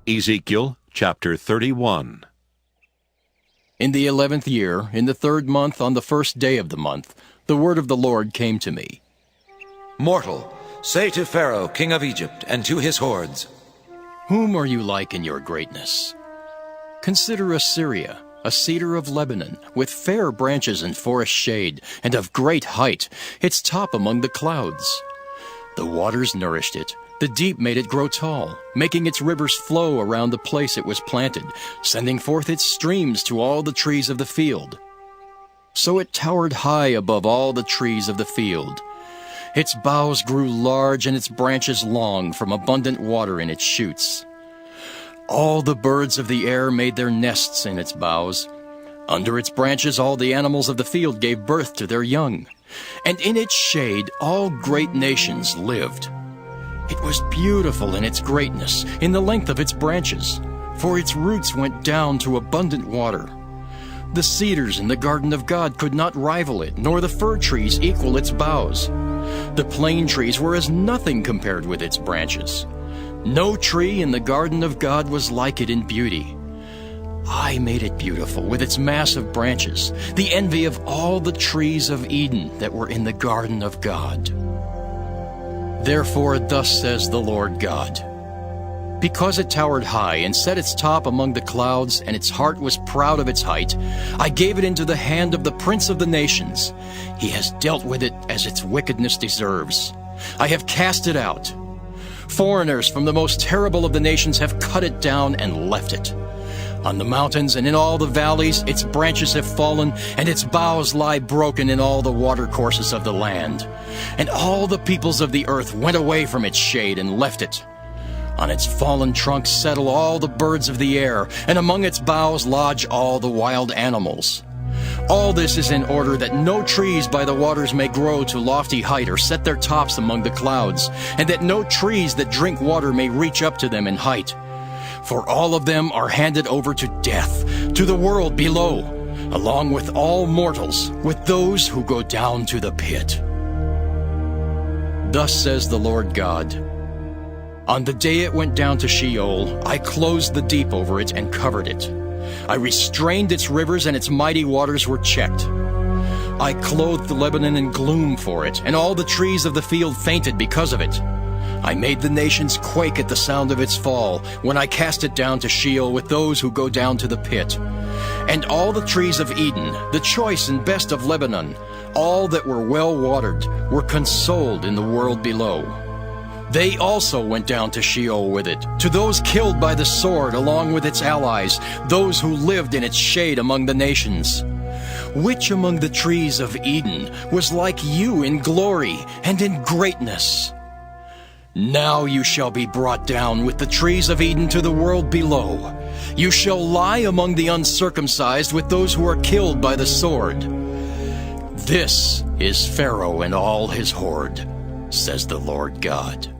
Ezekiel chapter 31. In the 11th year, in the 3rd month, on the 1st day of the month, the word of the Lord came to me. Mortal, say to Pharaoh, king of Egypt, and to his hordes, Whom are you like in your greatness? Consider Assyria, a cedar of Lebanon, with fair branches and forest shade, and of great height, its top among the clouds. The waters nourished it, the deep made it grow tall, making its rivers flow around the place it was planted, sending forth its streams to all the trees of the field. So it towered high above all the trees of the field. Its boughs grew large and its branches long from abundant water in its shoots. All the birds of the air made their nests in its boughs. Under its branches all the animals of the field gave birth to their young. And in its shade all great nations lived. It was beautiful in its greatness, in the length of its branches, for its roots went down to abundant water. The cedars in the garden of God could not rival it, nor the fir trees equal its boughs. The plane trees were as nothing compared with its branches. No tree in the garden of God was like it in beauty. I made it beautiful with its mass of branches, the envy of all the trees of Eden that were in the garden of God. Therefore thus says the Lord God, because it towered high and set its top among the clouds, and its heart was proud of its height, I gave it into the hand of the prince of the nations. He has dealt with it as its wickedness deserves. I have cast it out. Foreigners from the most terrible of the nations have cut it down and left it. On the mountains and in all the valleys, its branches have fallen, and its boughs lie broken in all the watercourses of the land. And all the peoples of the earth went away from its shade and left it. On its fallen trunks settle all the birds of the air, and among its boughs lodge all the wild animals. All this is in order that no trees by the waters may grow to lofty height or set their tops among the clouds, and that no trees that drink water may reach up to them in height. For all of them are handed over to death, to the world below, along with all mortals, with those who go down to the pit. Thus says the Lord God, on the day it went down to Sheol, I closed the deep over it and covered it. I restrained its rivers, and its mighty waters were checked. I clothed Lebanon in gloom for it, and all the trees of the field fainted because of it. I made the nations quake at the sound of its fall, when I cast it down to Sheol with those who go down to the pit. And all the trees of Eden, the choice and best of Lebanon, all that were well watered, were consoled in the world below. They also went down to Sheol with it, to those killed by the sword along with its allies, those who lived in its shade among the nations. Which among the trees of Eden was like you in glory and in greatness? Now you shall be brought down with the trees of Eden to the world below. You shall lie among the uncircumcised with those who are killed by the sword. This is Pharaoh and all his horde, says the Lord God.